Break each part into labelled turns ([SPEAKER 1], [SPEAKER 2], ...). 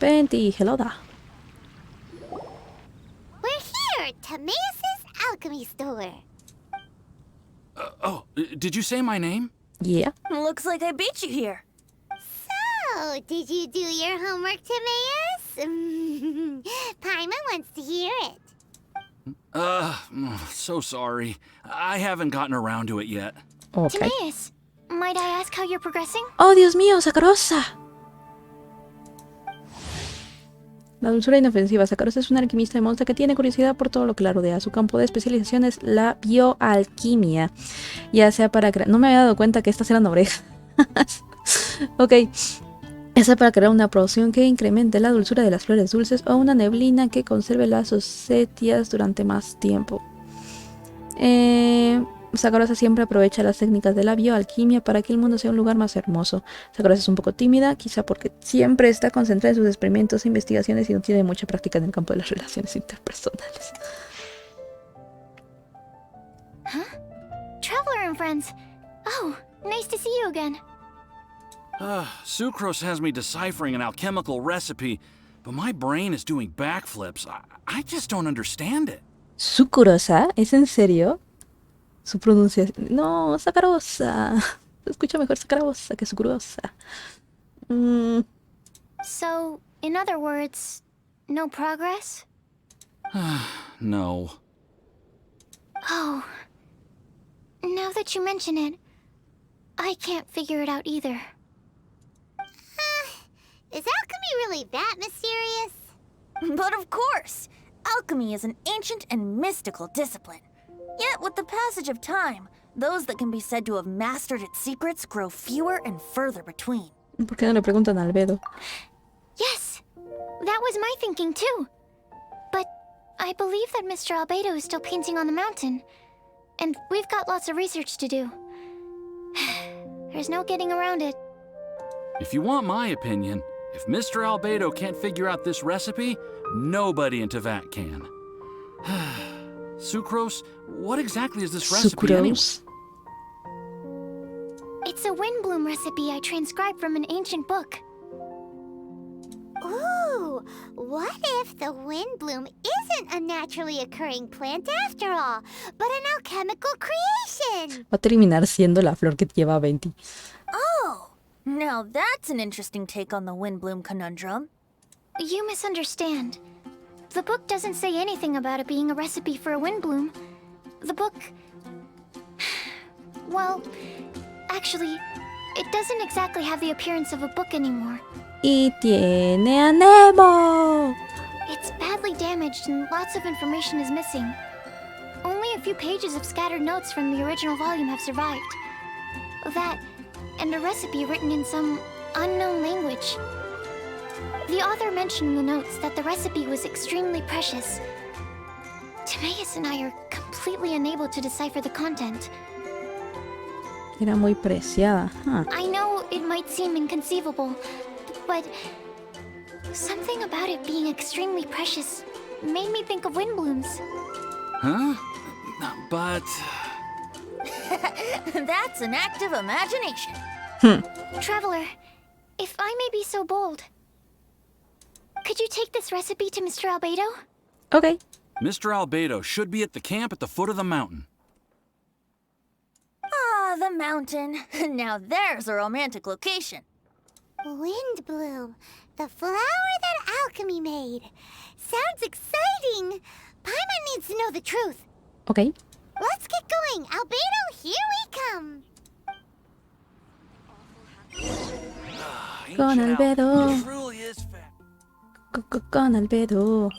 [SPEAKER 1] Venti, hello da.
[SPEAKER 2] We're here at Timaeus' alchemy store.
[SPEAKER 3] Did you say my name?
[SPEAKER 1] Yeah.
[SPEAKER 4] Looks like I beat you here.
[SPEAKER 2] So, did you do your homework, Timaeus? Paimon wants to hear it.
[SPEAKER 3] So sorry. I haven't gotten around to it yet.
[SPEAKER 1] Ok.
[SPEAKER 2] Timaeus, might I ask how you're progressing?
[SPEAKER 1] ¡Oh, Dios mío, Sakarosa! La dulzura inofensiva. Sakarosa es una alquimista de monstruo que tiene curiosidad por todo lo que la rodea. Su campo de especialización es la bioalquimia. Ya sea para crear... No me había dado cuenta que estas eran orejas. Ok. Ya sea para crear una poción que incremente la dulzura de las flores dulces o una neblina que conserve las osetias durante más tiempo. Sakarosa siempre aprovecha las técnicas de la bioalquimia para que el mundo sea un lugar más hermoso. Sakarosa es un poco tímida, quizá porque siempre está concentrada en sus experimentos e investigaciones y no tiene mucha práctica en el campo de las relaciones interpersonales.
[SPEAKER 2] Huh? Traveler and friends. Oh, nice to see you again.
[SPEAKER 3] Sucrose has me deciphering an alchemical recipe, but my brain is doing backflips. I just don't understand it.
[SPEAKER 1] ¿Sucrosa? ¿Es en serio? Su pronunciación... No, Sakarosa. Se escucha mejor Sakarosa que Sucrosa.
[SPEAKER 2] So, in other words, no progress?
[SPEAKER 3] No.
[SPEAKER 2] Oh. Now that you mention it, I can't figure it out either. Is alchemy really that mysterious?
[SPEAKER 4] But of course! Alchemy is an ancient and mystical discipline. Yet, with the passage of time, those that can be said to have mastered its secrets grow fewer and further between.
[SPEAKER 1] ¿Por qué no le preguntan a Albedo?
[SPEAKER 2] Yes, that was my thinking too. But I believe that Mr. Albedo is still painting on the mountain. And we've got lots of research to do. There's no getting around it.
[SPEAKER 3] If you want my opinion, if Mr. Albedo can't figure out this recipe, nobody in Tevat can. Sucrose, what exactly is this recipe anyway?
[SPEAKER 1] Sucrose.
[SPEAKER 2] It's a windbloom recipe I transcribed from an ancient book. Ooh, what if the windbloom isn't a naturally occurring plant after all, but an alchemical creation?
[SPEAKER 1] Va a terminar siendo la flor que lleva 20.
[SPEAKER 4] Oh! Now that's an interesting take on the windbloom conundrum.
[SPEAKER 2] You misunderstand. The book doesn't say anything about it being a recipe for a windbloom. The book... Well, actually, it doesn't exactly have the appearance of a book anymore.
[SPEAKER 1] Y tiene Anemo.
[SPEAKER 2] It's badly damaged and lots of information is missing. Only a few pages of scattered notes from the original volume have survived. That, and a recipe written in some unknown language. The author mentioned in the notes that the recipe was extremely precious. Timaeus and I are completely unable to decipher the content.
[SPEAKER 1] Era muy preciada. Huh.
[SPEAKER 2] I know it might seem inconceivable, but something about it being extremely precious made me think of windblooms.
[SPEAKER 3] Huh? But...
[SPEAKER 4] That's an active imagination.
[SPEAKER 2] Traveler, if I may be so bold, could you take this recipe to Mr. Albedo?
[SPEAKER 1] Ok.
[SPEAKER 3] Mr. Albedo should be at the camp at the foot of the mountain.
[SPEAKER 4] Ah, the mountain. Now there's a romantic location.
[SPEAKER 2] Windbloom, the flower that alchemy made. Sounds exciting. Paimon needs to know the truth.
[SPEAKER 1] Ok.
[SPEAKER 2] Let's get going. Albedo, here we come.
[SPEAKER 1] Con Albedo.
[SPEAKER 3] It truly is fat.
[SPEAKER 1] Con Albedo.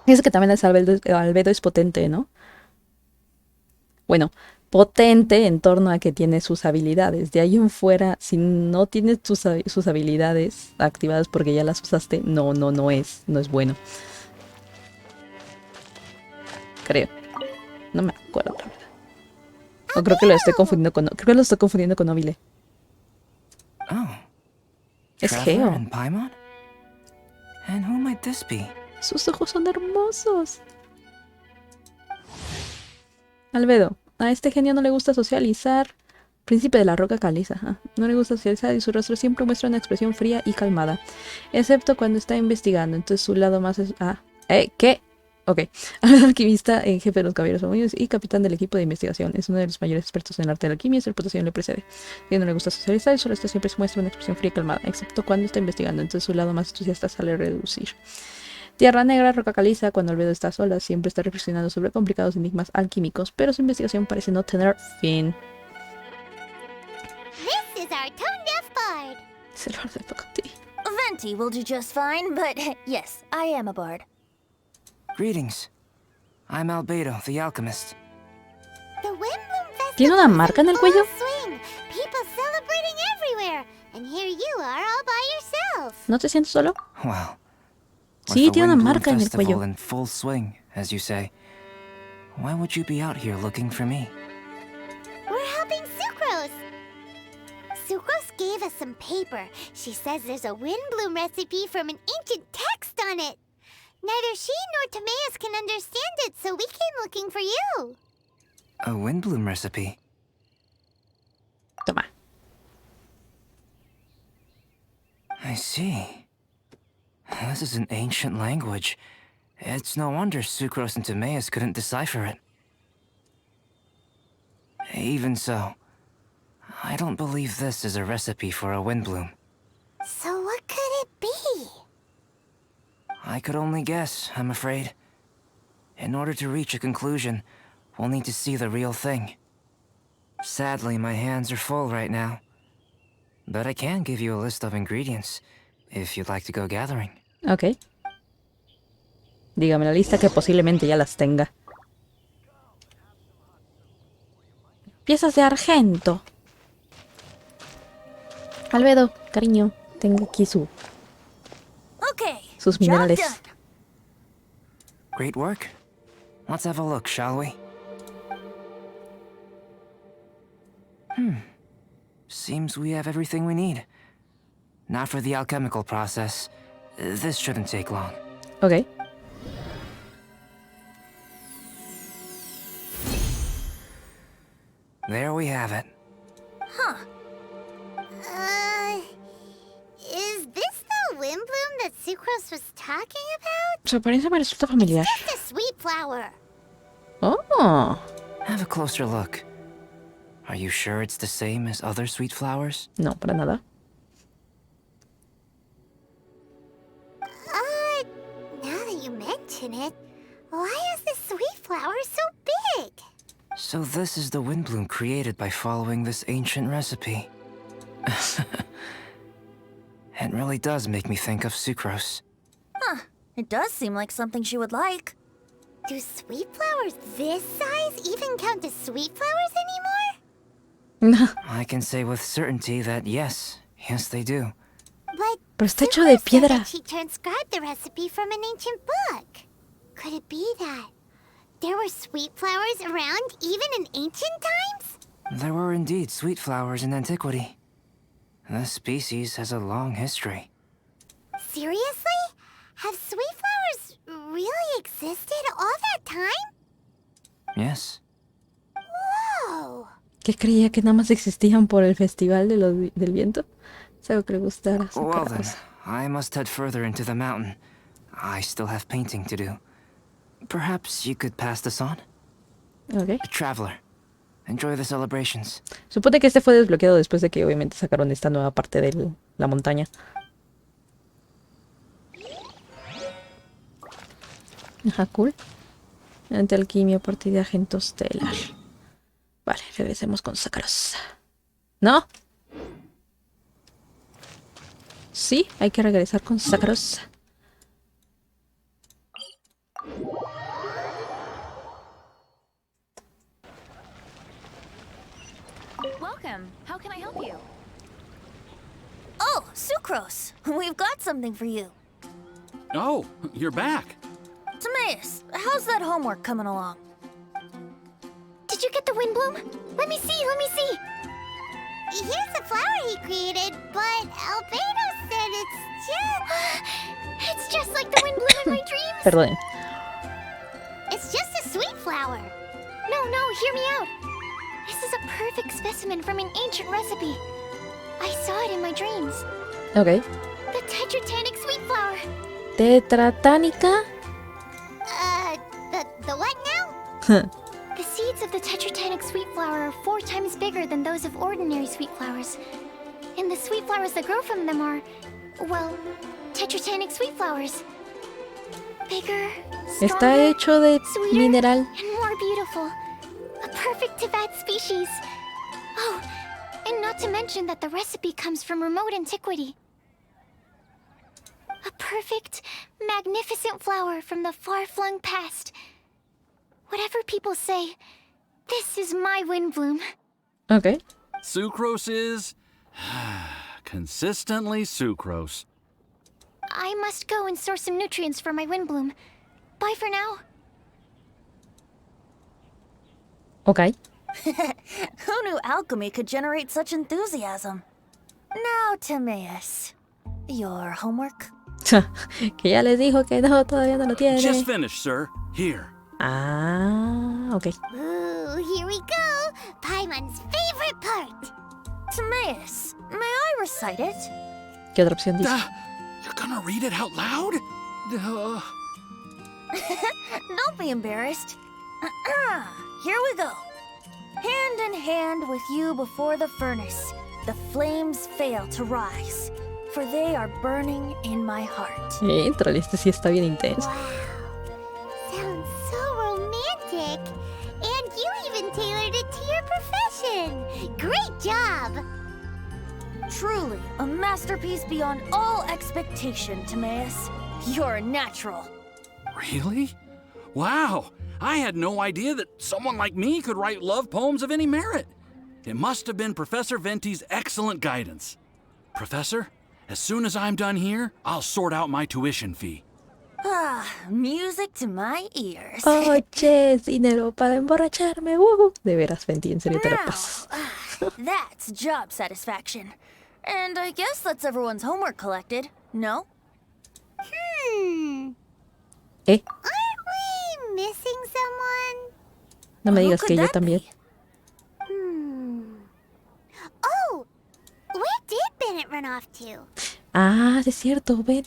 [SPEAKER 1] Dice que también Albedo es potente, ¿no? Bueno, potente en torno a que tiene sus habilidades. De ahí en fuera, si no tienes sus habilidades activadas porque ya las usaste, no es bueno. Creo. No me acuerdo, la verdad. O creo que lo estoy confundiendo con Nobile.
[SPEAKER 5] Oh.
[SPEAKER 1] Es
[SPEAKER 5] Traveler
[SPEAKER 1] Geo.
[SPEAKER 5] and Paimon? And who might this be?
[SPEAKER 1] Sus ojos son hermosos. Albedo, a este genio no le gusta socializar Príncipe de la roca caliza. No le gusta socializar y su rostro siempre muestra una expresión fría y calmada. Excepto cuando está investigando. Entonces su lado más es... ¿Qué? Ok. Alquimista en jefe de los caballeros unidos y capitán del equipo de investigación. Es uno de los mayores expertos en el arte de la alquimia y su reputación le precede. Y no le gusta socializar y su rostro siempre muestra una expresión fría y calmada. Excepto cuando está investigando. Entonces su lado más entusiasta sale a reducir. Tierra negra, roca caliza. Cuando Albedo está sola, siempre está reflexionando sobre complicados enigmas alquímicos. Pero su investigación parece no tener fin.
[SPEAKER 2] This is our tone-deaf bard.
[SPEAKER 1] Es el bar de Pacotí.
[SPEAKER 4] Venti will do just fine, but yes, I am a bard.
[SPEAKER 5] Greetings. I'm Albedo, the alchemist.
[SPEAKER 2] The Windbloom Festival
[SPEAKER 1] ¿Tiene una marca en el
[SPEAKER 2] is
[SPEAKER 1] cuello?
[SPEAKER 2] full swing. People celebrating everywhere. And here you are all by yourself.
[SPEAKER 1] ¿No te sientes solo?
[SPEAKER 5] Well,
[SPEAKER 1] Sí,
[SPEAKER 5] with the
[SPEAKER 1] tiene una
[SPEAKER 5] Windbloom
[SPEAKER 1] marca en el
[SPEAKER 5] Festival
[SPEAKER 1] cuello.
[SPEAKER 5] in full swing, as you say. Why would you be out here looking for me?
[SPEAKER 2] We're helping Sucrose. Sucrose gave us some paper. She says there's a Windbloom recipe from an ancient text on it. Neither she nor Timaeus can understand it, so we came looking for you.
[SPEAKER 5] A Windbloom recipe?
[SPEAKER 1] Toma.
[SPEAKER 5] I see. This is an ancient language. It's no wonder Sucrose and Timaeus couldn't decipher it. Even so, I don't believe this is a recipe for a Windbloom.
[SPEAKER 2] So what could it be?
[SPEAKER 5] I could only guess, I'm afraid. In order to reach a conclusion, we'll need to see the real thing. Sadly, my hands are full right now. But I can give you a list of ingredients, if you'd like to go gathering.
[SPEAKER 1] Ok. Dígame la lista que posiblemente ya las tenga. Piezas de argento. Albedo, cariño, tengo aquí
[SPEAKER 4] Okay,
[SPEAKER 1] sus
[SPEAKER 4] job
[SPEAKER 1] minerales.
[SPEAKER 4] done.
[SPEAKER 5] Great work. Let's have a look, shall we? Seems we have everything we need. Now for the alchemical process. This shouldn't take long.
[SPEAKER 1] Ok.
[SPEAKER 5] There we have it.
[SPEAKER 2] Is this the Windbloom that Sucrose was talking about?
[SPEAKER 1] Su apariencia me resulta familiar.
[SPEAKER 2] Just a sweet flower.
[SPEAKER 1] Oh.
[SPEAKER 5] Have a closer look. Are you sure it's the same as other sweet flowers?
[SPEAKER 1] No, para nada.
[SPEAKER 2] Now that you mention it, why is this sweet flower so big?
[SPEAKER 5] So this is the Windbloom created by following this ancient recipe. It really does make me think of Sucrose.
[SPEAKER 4] It does seem like something she would like.
[SPEAKER 2] Do sweet flowers this size even count as sweet flowers anymore?
[SPEAKER 5] I can say with certainty that yes, they do.
[SPEAKER 2] But
[SPEAKER 1] Pero está hecho de
[SPEAKER 2] Sucrose said
[SPEAKER 1] piedra.
[SPEAKER 2] that she transcribed the recipe from an ancient book. Could it be that there were sweet flowers around even in ancient times?
[SPEAKER 5] There were indeed sweet flowers in antiquity. This species has a long history.
[SPEAKER 2] Seriously? Have sweet flowers really existed all that time?
[SPEAKER 5] Yes.
[SPEAKER 2] Whoa!
[SPEAKER 1] ¿Qué creía que nada más existían por el festival del viento? Es algo que le gustara a su
[SPEAKER 5] Well then,
[SPEAKER 1] casa.
[SPEAKER 5] I must head further into the mountain. I still have painting to do. Perhaps you could pass this on?
[SPEAKER 1] Ok.
[SPEAKER 5] Traveler, enjoy the celebrations.
[SPEAKER 1] Supone que este fue desbloqueado después de que obviamente sacaron esta nueva parte de la montaña. Ajá, cool. Ante alquimia a partir de agente estelar. Vale, regresemos con Sakaros. ¿No? Sí, hay que regresar con Sakaros.
[SPEAKER 6] Welcome. How can I help you?
[SPEAKER 4] Oh, Sucrose, we've got something for you.
[SPEAKER 3] Oh, you're back.
[SPEAKER 4] Timaeus, how's that homework coming along?
[SPEAKER 2] Did you get the Windbloom? Let me see, let me see. Here's the flower he created, but Albedo said it's just like the Windbloom in my dreams.
[SPEAKER 1] Perdonen.
[SPEAKER 2] It's just a sweet flower. No, hear me out. This is a perfect specimen from an ancient recipe. I saw it in my dreams.
[SPEAKER 1] Ok.
[SPEAKER 2] The Tetratanic sweet flower.
[SPEAKER 1] Tetratánica.
[SPEAKER 2] The what now? The seeds of the Tetratanic sweet flower are 4 times bigger than those of ordinary sweet flowers. And the sweet flowers that grow from them are, well, Tetratanic sweet flowers. Bigger,
[SPEAKER 1] Está
[SPEAKER 2] stronger,
[SPEAKER 1] hecho de
[SPEAKER 2] sweeter,
[SPEAKER 1] mineral.
[SPEAKER 2] and more beautiful. A perfect Tibet species. Oh, and not to mention that the recipe comes from remote antiquity. A perfect, magnificent flower from the far-flung past. Whatever people say, this is my windbloom.
[SPEAKER 1] Ok.
[SPEAKER 3] Sucrose is... consistently sucrose.
[SPEAKER 2] I must go and source some nutrients for my windbloom. Bye for now.
[SPEAKER 1] Ok.
[SPEAKER 4] Who knew alchemy could generate such enthusiasm? Now, Timaeus, your homework?
[SPEAKER 1] Que ya les dijo que no, todavía no lo tiene.
[SPEAKER 3] Just finished, sir. Here.
[SPEAKER 1] Ah, ok.
[SPEAKER 2] Ooh, here we go. Paimon's favorite part.
[SPEAKER 4] Timaeus, may I recite it?
[SPEAKER 1] ¿Qué otra opción dice?
[SPEAKER 3] You're gonna read it out loud?
[SPEAKER 4] Don't be embarrassed. Here we go. Hand in hand with you before the furnace, the flames fail to rise, for they are burning in my heart.
[SPEAKER 1] Entrale, este sí está bien intenso.
[SPEAKER 2] Sounds so romantic. And you even tailored it to your profession. Great job.
[SPEAKER 4] Truly, a masterpiece beyond all expectation, Timaeus. You're a natural.
[SPEAKER 3] Really? Wow! I had no idea that someone like me could write love poems of any merit. It must have been Professor Venti's excellent guidance. Professor, as soon as I'm done here, I'll sort out my tuition fee.
[SPEAKER 4] Ah, music to my ears.
[SPEAKER 1] Oye, dinero para emborracharme. De veras, Venti, en serio te la pasas.
[SPEAKER 4] That's job satisfaction. And I guess that's everyone's homework collected, no?
[SPEAKER 1] ¿Eh?
[SPEAKER 2] Aren't we missing someone?
[SPEAKER 1] No me
[SPEAKER 4] Who
[SPEAKER 1] digas
[SPEAKER 4] could
[SPEAKER 1] que yo
[SPEAKER 4] that
[SPEAKER 1] también.
[SPEAKER 2] Oh, where did Bennett run off to?
[SPEAKER 1] Ah, es cierto, ven.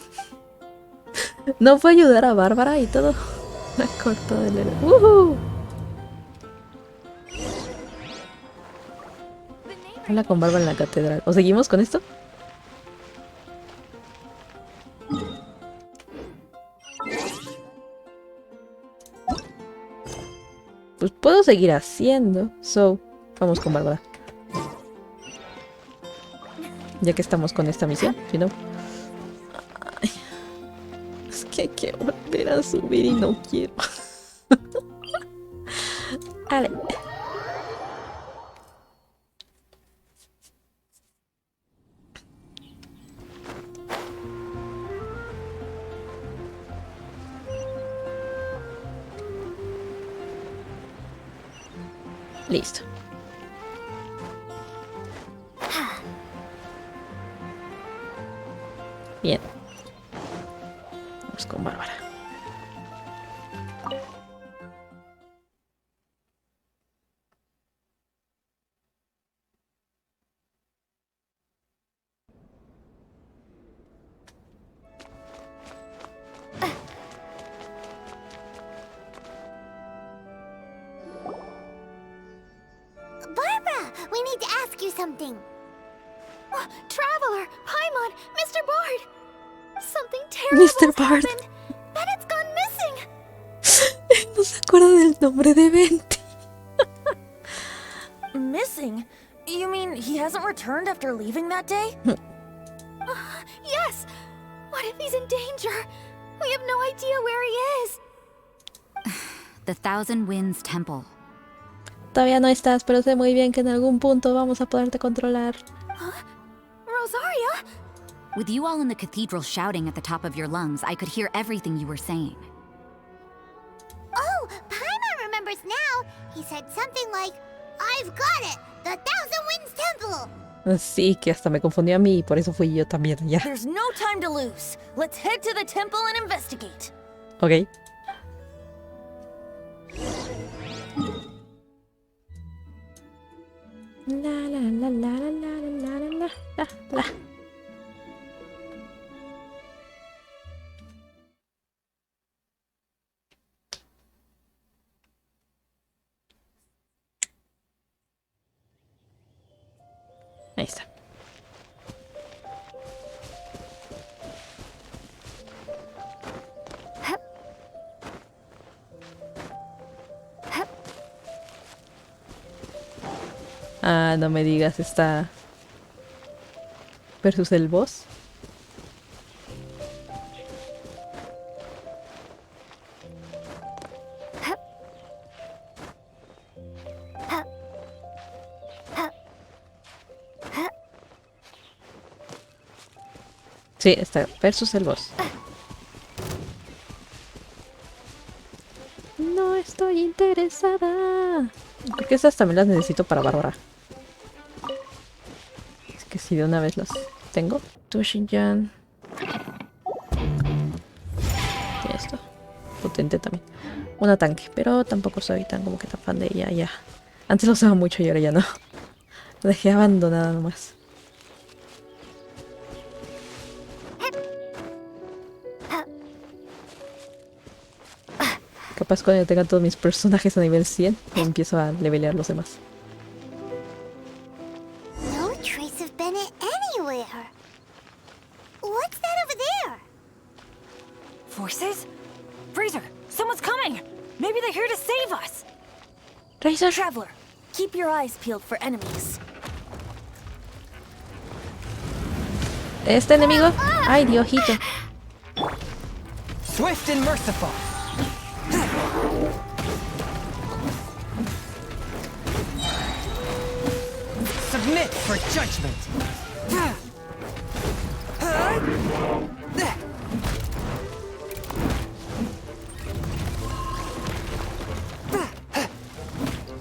[SPEAKER 1] No fue a ayudar a Bárbara y todo. La cortó del héroe. Habla con Bárbara en la catedral. ¿O seguimos con esto? Pues puedo seguir haciendo. So, vamos con Bárbara. Ya que estamos con esta misión, si no. Ay, es que hay que volver a subir y no quiero. Vale. Listo. Bien. Vamos con Bárbara.
[SPEAKER 2] Barbara, we need to ask you something. Traveler, Paimon, Mr. Bard. Something terrible
[SPEAKER 1] Mr. Bard.
[SPEAKER 2] happened. Bennett's gone missing.
[SPEAKER 1] No se acuerda del nombre de Venti.
[SPEAKER 4] Missing? You mean he hasn't returned after leaving that day?
[SPEAKER 2] Yes. What if he's in danger? We have no idea where he is.
[SPEAKER 6] The Thousand Winds Temple.
[SPEAKER 1] Todavía no estás, pero sé muy bien que en algún punto vamos a poderte controlar.
[SPEAKER 2] Rosaria?
[SPEAKER 6] With you all in the cathedral shouting at the top of your lungs, I could hear everything you were saying.
[SPEAKER 2] Oh, Paimon remembers now. He said something like, I've got it, the Thousand Winds Temple.
[SPEAKER 1] Sí, que hasta me confundió a mí y por eso fui yo también allá.
[SPEAKER 4] There's no time to lose. Let's head to the temple and investigate.
[SPEAKER 1] Ok. La la la la la la la la la la. Ahí está. Ah, no me digas, está versus el boss. Sí, está versus el boss. No estoy interesada. Porque esas también las necesito para Bárbara. Es que si de una vez las tengo. Tushinjan. Y esto. Potente también. Una tanque, pero tampoco soy tan como que tan fan de ella ya. Antes lo usaba mucho y ahora ya no. La dejé abandonada nomás. Capaz cuando yo tenga todos mis personajes a nivel 100, empiezo a levelear los demás.
[SPEAKER 2] No trace of Bennett anywhere. What's that over there?
[SPEAKER 4] Forces? Fraser, someone's coming! Maybe they're here to save us!
[SPEAKER 1] Razor.
[SPEAKER 4] Traveler, keep your eyes peeled for enemies.
[SPEAKER 1] Este enemigo. Ay, Diosito.
[SPEAKER 5] Swift and merciful. Submit for judgment.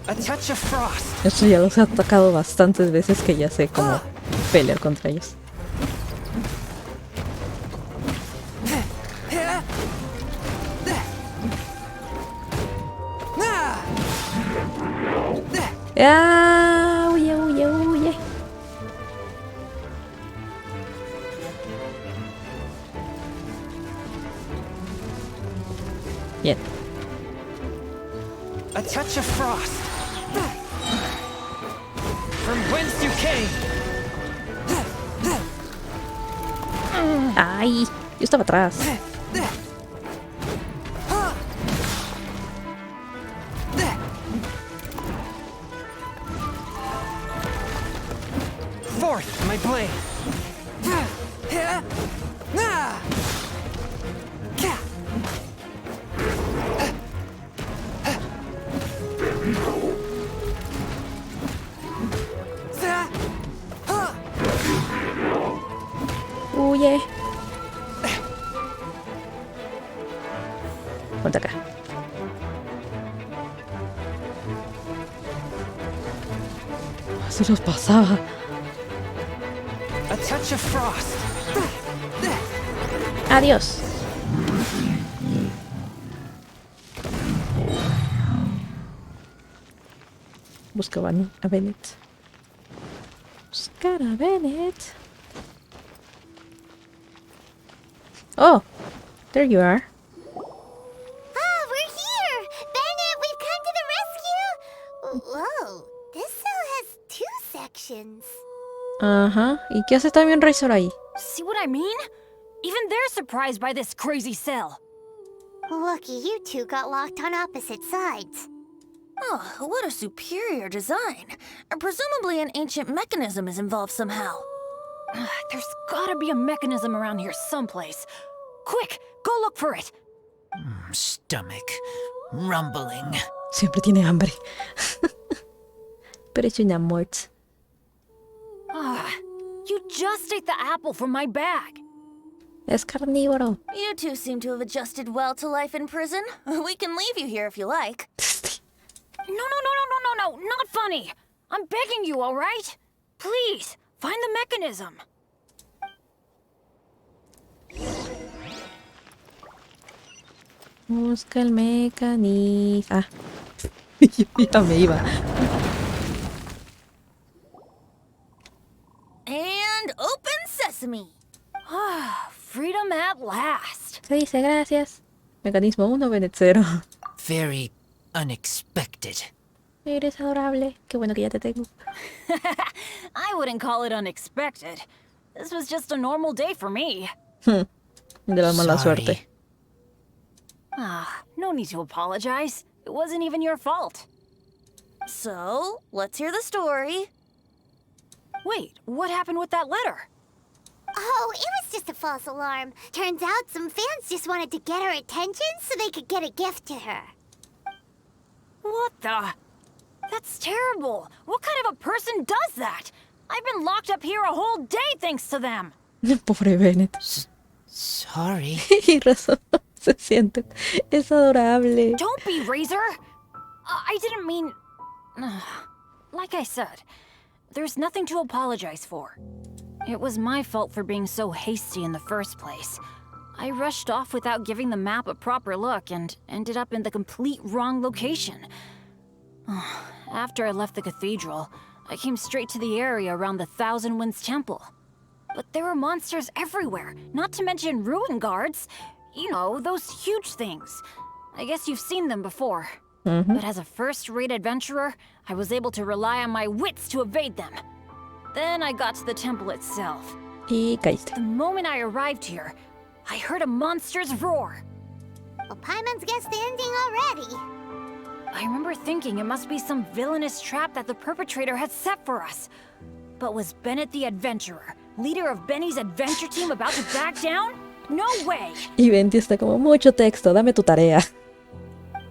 [SPEAKER 5] A touch of frost.
[SPEAKER 1] Esto ya los he atacado bastantes veces que ya sé cómo pelear contra ellos. ¡Ah! ¡Huye, huye, huye! Bien.
[SPEAKER 5] A touch of frost. From whence you came.
[SPEAKER 1] ¡Ay! Yo estaba atrás.
[SPEAKER 5] Forth, my blade.
[SPEAKER 1] Huye. Ponte acá. Así los pasaba.
[SPEAKER 5] A touch of frost.
[SPEAKER 1] Adiós. Buscaban a Bennett. Buscar a Bennett. Oh, there you are.
[SPEAKER 2] Ah, we're here! Bennett, we've come to the rescue! Whoa, this cell has 2 sections.
[SPEAKER 1] Ajá. ¿Y qué hace también Razor ahí?
[SPEAKER 4] See what I mean? Even they're surprised by this crazy cell.
[SPEAKER 2] Lucky you two got locked on opposite sides.
[SPEAKER 4] Oh, what a superior design. Presumably an ancient mechanism is involved somehow. There's gotta be a mechanism around here someplace. Quick, go look for it.
[SPEAKER 7] Stomach rumbling.
[SPEAKER 1] Siempre tiene hambre. Pero es una mort.
[SPEAKER 4] You just ate the apple from my bag.
[SPEAKER 1] Es carnívoro.
[SPEAKER 4] You two seem to have adjusted well to life in prison. We can leave you here if you like. No, not funny. I'm begging you, all right? Please, find the mechanism.
[SPEAKER 1] Busca el mecanismo. Ah. Yo ya me iba.
[SPEAKER 4] that's me. Freedom at last.
[SPEAKER 1] Se dice gracias. Mecanismo 1, Bennett 0.
[SPEAKER 7] Very unexpected.
[SPEAKER 1] Eres adorable. Qué bueno que ya te tengo.
[SPEAKER 4] I wouldn't call it unexpected. This was just a normal day for me.
[SPEAKER 1] De la mala
[SPEAKER 7] Sorry.
[SPEAKER 1] suerte.
[SPEAKER 4] No need to apologize. It wasn't even your fault. So, let's hear the story. Wait, what happened with that letter?
[SPEAKER 2] Oh, it was just a false alarm. Turns out some fans just wanted to get her attention so they could get a gift to her.
[SPEAKER 4] What the? That's terrible. What kind of a person does that? I've been locked up here a whole day thanks to them.
[SPEAKER 1] Pobre Bennett.
[SPEAKER 7] Sorry.
[SPEAKER 1] Y razón se siente. Es adorable.
[SPEAKER 4] Don't be, Razor. I didn't mean... Like I said, there's nothing to apologize for. It was my fault for being so hasty in the first place. I rushed off without giving the map a proper look and ended up in the complete wrong location. After I left the cathedral, I came straight to the area around the Thousand Winds Temple. But there were monsters everywhere, not to mention ruin guards. You know, those huge things. I guess you've seen them before. But as a first-rate adventurer, I was able to rely on my wits to evade them. Then I got to the temple itself.
[SPEAKER 1] Y caíste.
[SPEAKER 4] The moment I arrived here, I heard a monster's roar.
[SPEAKER 2] Well, Paimon's guessed the ending already.
[SPEAKER 4] I remember thinking it must be some villainous trap that the perpetrator had set for us. But was Bennett the adventurer, leader of Benny's adventure team, about to back down? No way!
[SPEAKER 1] Y Venti está como mucho texto, dame tu tarea.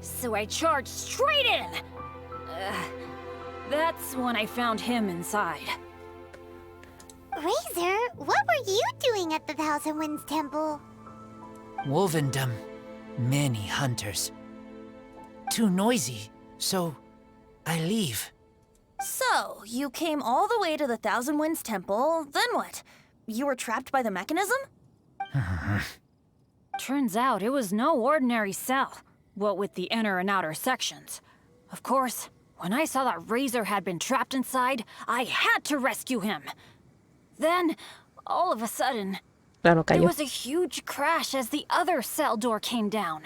[SPEAKER 4] So I charged straight in. That's when I found him inside.
[SPEAKER 2] Razor, what were you doing at the Thousand Winds Temple?
[SPEAKER 7] Wolvendom. Many hunters. Too noisy, so I leave.
[SPEAKER 4] So, you came all the way to the Thousand Winds Temple, then what? You were trapped by the mechanism? Turns out it was no ordinary cell, what with the inner and outer sections. Of course, when I saw that Razor had been trapped inside, I had to rescue him. Then, all of a sudden,
[SPEAKER 1] Claro,
[SPEAKER 4] there
[SPEAKER 1] cayó.
[SPEAKER 4] was a huge crash as the other cell door came down.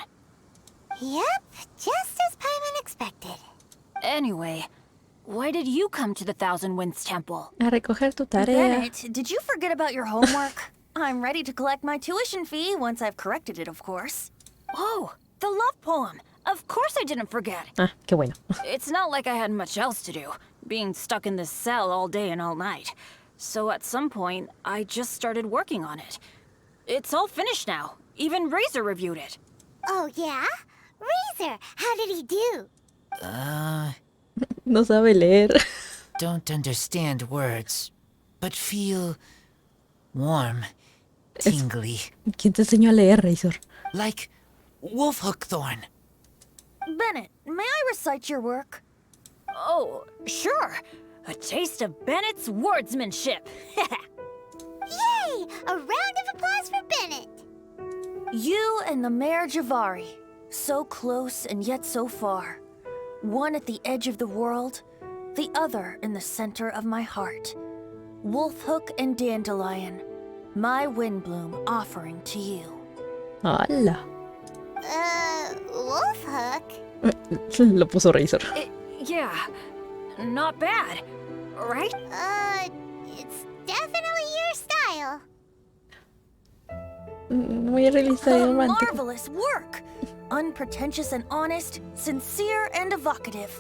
[SPEAKER 2] Yep, just as Paimon expected.
[SPEAKER 4] Anyway, why did you come to the Thousand Winds Temple?
[SPEAKER 1] A recoger tu tarea.
[SPEAKER 4] Bennett, did you forget about your homework? I'm ready to collect my tuition fee once I've corrected it, of course. Oh, the love poem. Of course I didn't forget.
[SPEAKER 1] Ah, qué bueno.
[SPEAKER 4] It's not like I had much else to do, being stuck in this cell all day and all night. So at some point, I just started working on it. It's all finished now. Even Razor reviewed it.
[SPEAKER 2] Oh, yeah? Razor, how did he do?
[SPEAKER 1] No sabe leer.
[SPEAKER 7] Don't understand words, but feel warm, tingly,
[SPEAKER 1] ¿Quién te enseñó a leer, Razor?
[SPEAKER 7] like wolfhook thorn.
[SPEAKER 4] Bennett, may I recite your work? Oh, sure. A taste of Bennett's wordsmanship.
[SPEAKER 2] Yay! A round of applause for Bennett.
[SPEAKER 4] You and the Mare Javari, so close and yet so far. One at the edge of the world, the other in the center of my heart. Wolfhook and Dandelion, my Windbloom offering to you.
[SPEAKER 1] ¡Hala!
[SPEAKER 2] Wolfhook?
[SPEAKER 1] Lo puso Razor.
[SPEAKER 4] Yeah, not bad, right?
[SPEAKER 2] It's definitely your style.
[SPEAKER 1] Muy realista y
[SPEAKER 4] A
[SPEAKER 1] romántico.
[SPEAKER 4] marvelous work! Unpretentious and honest, sincere and evocative.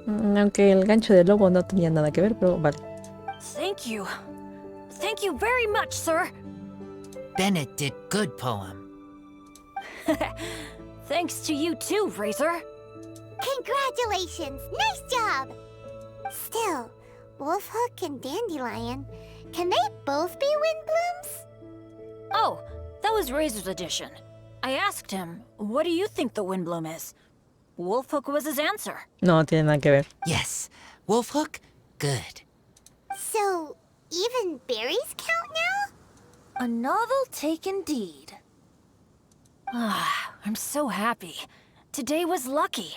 [SPEAKER 1] Aunque el gancho del lobo no tenía nada que ver, pero vale.
[SPEAKER 4] Thank you. Thank you very much, sir.
[SPEAKER 7] Bennett did good poem.
[SPEAKER 4] Thanks to you too, Razor.
[SPEAKER 2] Congratulations! Nice job! Still, Wolfhook and Dandelion, can they both be Windblooms?
[SPEAKER 4] Oh, that was Razor's edition. I asked him, what do you think the Windbloom is? Wolfhook was his answer.
[SPEAKER 1] No tiene nada que ver.
[SPEAKER 7] Yes, wolfhook, good.
[SPEAKER 2] So, even berries count now?
[SPEAKER 4] A novel take indeed. I'm so happy. Today was lucky.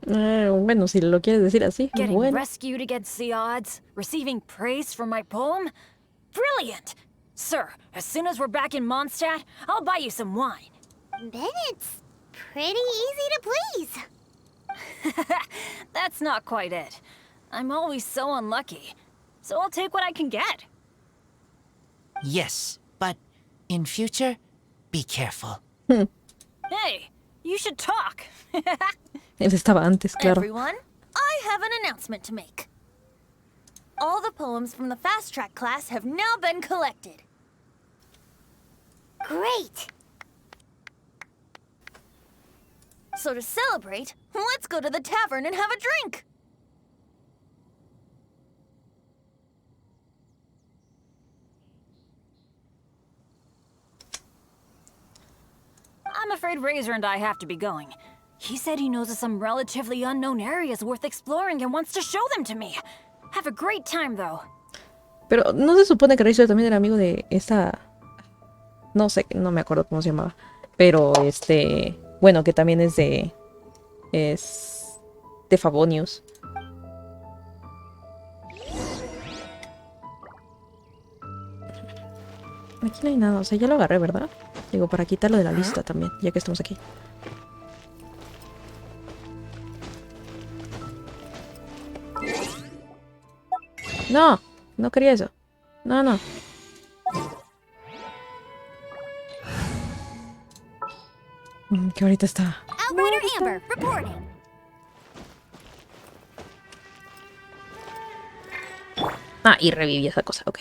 [SPEAKER 1] Bueno, si lo quieres decir así,
[SPEAKER 4] Getting
[SPEAKER 1] bueno.
[SPEAKER 4] rescued against the odds, receiving praise for my poem. Brilliant! Sir, as soon as we're back in Mondstadt, I'll buy you some wine.
[SPEAKER 2] Then it's pretty easy to please.
[SPEAKER 4] That's not quite it. I'm always so unlucky, so I'll take what I can get.
[SPEAKER 7] Yes, but in future, be careful.
[SPEAKER 4] Hey, you should talk.
[SPEAKER 1] Él estaba antes, claro.
[SPEAKER 4] Everyone, I have an announcement to make. All the poems from the fast track class have now been collected.
[SPEAKER 2] Great!
[SPEAKER 4] So to celebrate, let's go to the tavern and have a drink. I'm afraid Razor and I have to be going. He said he knows of some relatively unknown areas worth exploring and wants to show them to me. Have a great time, though.
[SPEAKER 1] Pero no se supone que Razor también era amigo de esta... No sé, no me acuerdo cómo se llamaba. Pero bueno, que también es de... Es... de Favonius. Aquí no hay nada, o sea, ya lo agarré, ¿verdad? Digo, para quitarlo de la lista también, ya que estamos aquí. No, no quería eso. No, no. Que ahorita está.
[SPEAKER 2] Outrider Amber, reporting.
[SPEAKER 1] Ah, y reviví esa cosa, ok.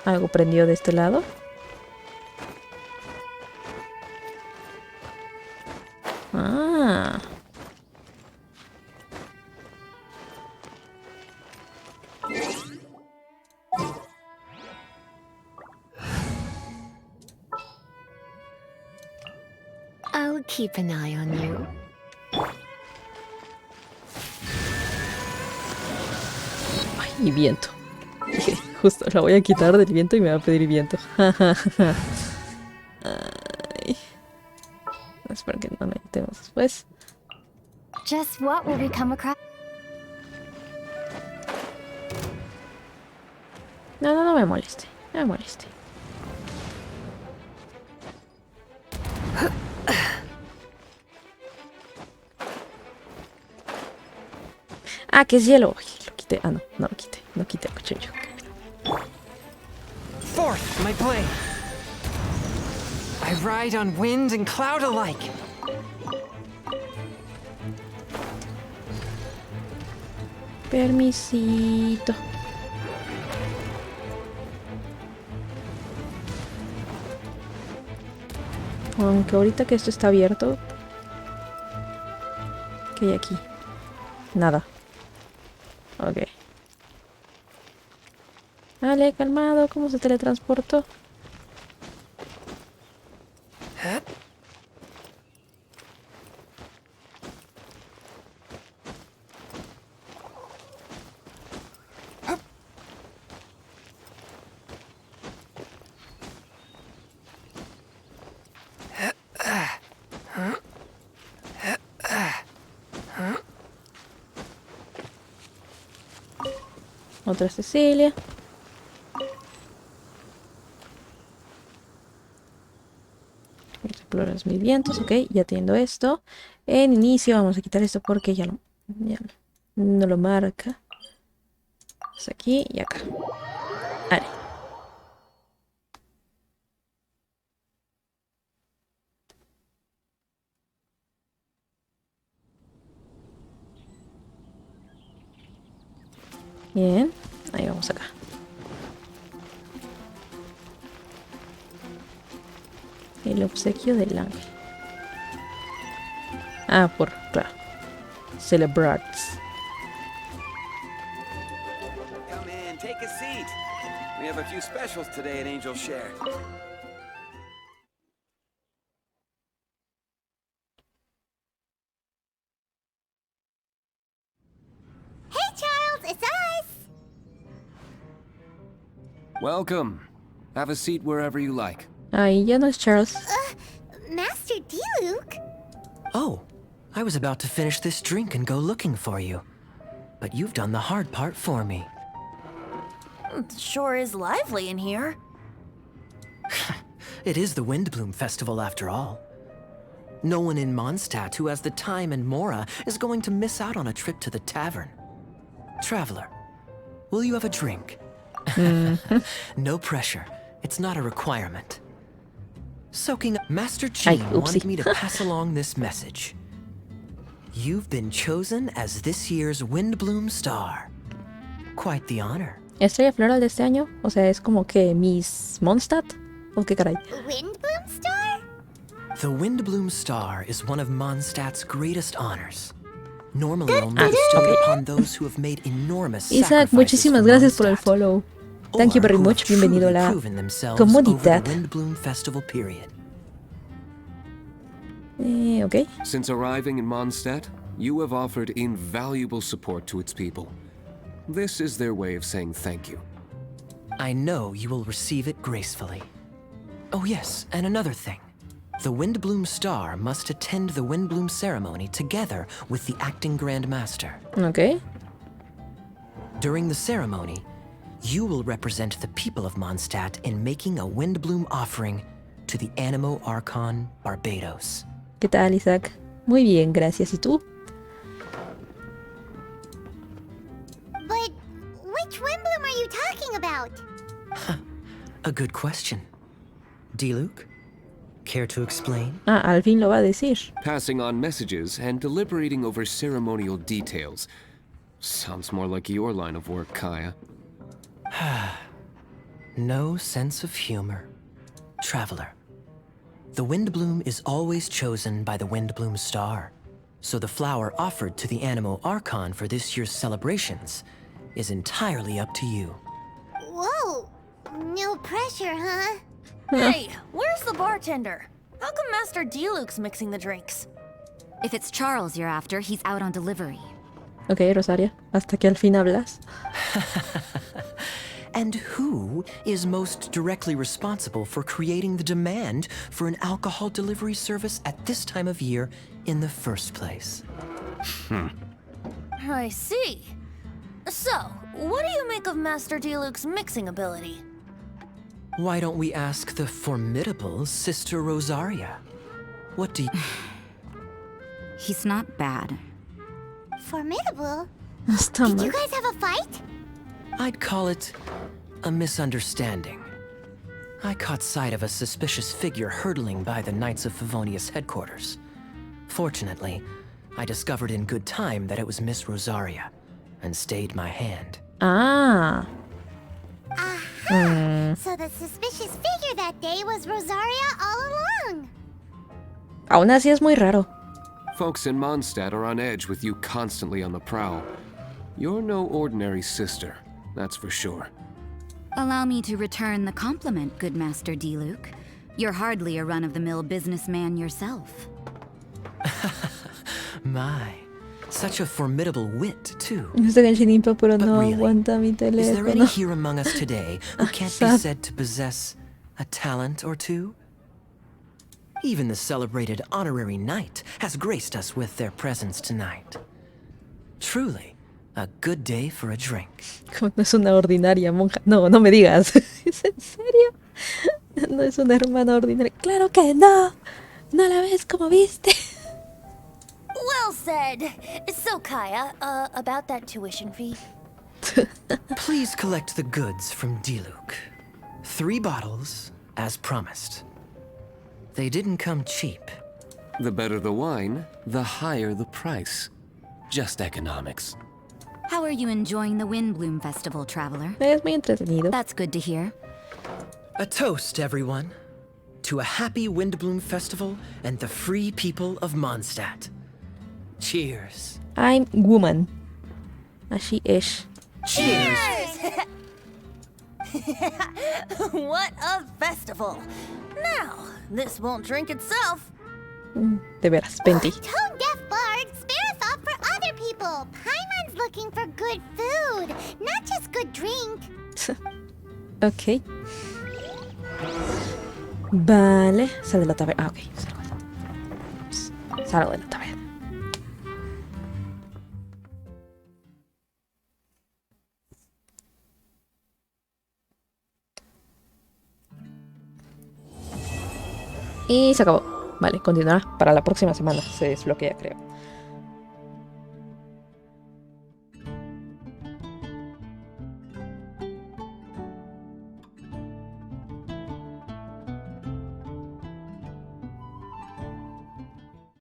[SPEAKER 1] Algo prendió de este lado. Ah.
[SPEAKER 2] I'll keep an eye on you.
[SPEAKER 1] Ay, y viento. Justo la voy a quitar del viento y me va a pedir viento. Ay. Espero que no necesitemos después.
[SPEAKER 2] Just what will we come across?
[SPEAKER 1] No, no, no me moleste. No me moleste. Ah, que es hielo. Ay, lo quité. Ah, no, no lo quité. No quité el cuchillo.
[SPEAKER 5] Forth, my blade. I ride on wind and cloud alike.
[SPEAKER 1] Permisito. Aunque ahorita que esto está abierto. ¿Qué hay aquí? Nada. Ok. Vale, calmado. ¿Cómo se teletransportó? Otra Cecilia. Exploras mil vientos, ok, ya teniendo esto. En inicio vamos a quitar esto porque ya no lo marca. Es aquí y acá. Vale. Bien, ahí vamos acá. El obsequio del ángel. Ah, claro. Celebrats.
[SPEAKER 8] Come in, take a seat. We have a few specials today at Angel Share.
[SPEAKER 2] Hey, Charles, it's us!
[SPEAKER 8] Welcome. Have a seat wherever you like.
[SPEAKER 1] Ahí ya no es Charles.
[SPEAKER 2] Master D. Luke?
[SPEAKER 7] Oh,
[SPEAKER 5] I was about to finish this drink and go looking for you. But you've done the hard part for me.
[SPEAKER 4] It sure is lively in here.
[SPEAKER 5] It is the Windbloom Festival after all. No one in Mondstadt who has the time and mora is going to miss out on a trip to the tavern. Traveler, will you have a drink? No pressure. It's not a requirement. Soaking up, Master Jean wanted me to pass along this message. You've been chosen as this year's Windbloom Star. Quite the honor.
[SPEAKER 1] ¿Estrella floral de este año? O sea, ¿es como que Miss Mondstadt? ¿O qué caray?
[SPEAKER 2] Windbloom Star?
[SPEAKER 5] The Windbloom Star is one of Mondstadt's greatest honors. Normally only bestowed upon those who have made enormous
[SPEAKER 1] Isaac,
[SPEAKER 5] sacrifices
[SPEAKER 1] muchísimas
[SPEAKER 5] for
[SPEAKER 1] gracias por el
[SPEAKER 5] Mondstadt,
[SPEAKER 1] follow. Thank you
[SPEAKER 5] or
[SPEAKER 1] very
[SPEAKER 5] who
[SPEAKER 1] much.
[SPEAKER 5] have
[SPEAKER 1] Bienvenido a
[SPEAKER 5] truly
[SPEAKER 1] la
[SPEAKER 5] proven themselves over
[SPEAKER 1] comunidad.
[SPEAKER 5] the Windbloom Festival period.
[SPEAKER 1] Ok.
[SPEAKER 9] Since arriving in Mondstadt, you have offered invaluable support to its people. This is their way of saying thank you.
[SPEAKER 5] I know you will receive it gracefully. Oh yes, and another thing. The Windbloom Star must attend the Windbloom ceremony together with the acting Grand Master.
[SPEAKER 1] Ok.
[SPEAKER 5] During the ceremony, you will represent the people of Mondstadt in making a Windbloom offering to the Anemo Archon Barbados.
[SPEAKER 1] ¿Qué tal, Isaac? Muy bien, gracias. ¿Y tú?
[SPEAKER 2] But which Windbloom are you talking about?
[SPEAKER 5] A good question. Diluc, care to explain?
[SPEAKER 1] Ah, al fin lo va a decir.
[SPEAKER 9] Passing on messages and deliberating over ceremonial details. Sounds more like your line of work, Kaya.
[SPEAKER 5] No sense of humor. Traveler, the Windbloom is always chosen by the Windbloom Star, so the flower offered to the Anemo Archon for this year's celebrations is entirely up to you.
[SPEAKER 2] Whoa! No pressure, huh?
[SPEAKER 4] Hey, where's the bartender? How come Master Diluc's mixing the drinks?
[SPEAKER 6] If it's Charles you're after, he's out on delivery.
[SPEAKER 1] Ok, Rosaria, hasta que al fin hablas.
[SPEAKER 5] And who is most directly responsible for creating the demand for an alcohol delivery service at this time of year in the first place?
[SPEAKER 4] I see. So, what do you make of Master Diluc's mixing ability?
[SPEAKER 5] Why don't we ask the formidable Sister Rosaria? What do you...
[SPEAKER 6] He's not bad.
[SPEAKER 2] Formidable?
[SPEAKER 1] Está
[SPEAKER 2] Did
[SPEAKER 1] mal.
[SPEAKER 2] you guys have a fight?
[SPEAKER 5] I'd call it a misunderstanding. I caught sight of a suspicious figure hurtling by the Knights of Favonius headquarters. Fortunately, I discovered in good time that it was Miss Rosaria, and stayed my hand.
[SPEAKER 1] Ah.
[SPEAKER 2] Aha! So the suspicious figure that day was Rosaria all along.
[SPEAKER 1] Aún así es muy raro.
[SPEAKER 9] Folks in Mondstadt are on edge with you constantly on the prowl. You're no ordinary sister, that's for sure.
[SPEAKER 6] Allow me to return the compliment, good Master Diluc. You're hardly a run-of-the-mill businessman yourself.
[SPEAKER 5] My, such a formidable wit, too.
[SPEAKER 1] Este Genshin Impact, pero
[SPEAKER 5] But
[SPEAKER 1] no
[SPEAKER 5] really,
[SPEAKER 1] aguanta mi
[SPEAKER 5] Is there any
[SPEAKER 1] teléfono.
[SPEAKER 5] here among us today who can't be
[SPEAKER 1] Sad.
[SPEAKER 5] said to possess a talent or two? Even the celebrated honorary knight has graced us with their presence tonight. Truly, a good day for a drink.
[SPEAKER 1] Como no es una ordinaria monja. No, no me digas. ¿Es en serio? No es una hermana ordinaria. Claro que no. No la ves como viste.
[SPEAKER 4] Well said. So, Kaya, about that tuition fee?
[SPEAKER 5] Please collect the goods from Diluc. 3 bottles, as promised. They didn't come cheap.
[SPEAKER 9] The better the wine, the higher the price. Just economics.
[SPEAKER 6] How are you enjoying the Windbloom Festival, Traveler?
[SPEAKER 1] Es muy entretenido.
[SPEAKER 6] That's good to hear.
[SPEAKER 5] A toast, everyone, to a happy Windbloom Festival and the free people of Mondstadt. Cheers.
[SPEAKER 1] I'm woman. Así es.
[SPEAKER 5] Cheers.
[SPEAKER 4] What a festival! Now, this won't drink itself.
[SPEAKER 1] De veras, 20.
[SPEAKER 2] Tone-deaf bard, spare us off for other people. Paimon's looking for good food, not just good drink.
[SPEAKER 1] Ok. Vale. Sal de la taberna. Ah, ok. Salgo de la taberna. Y se acabó. Vale, continuará para la próxima semana. Se desbloquea, creo.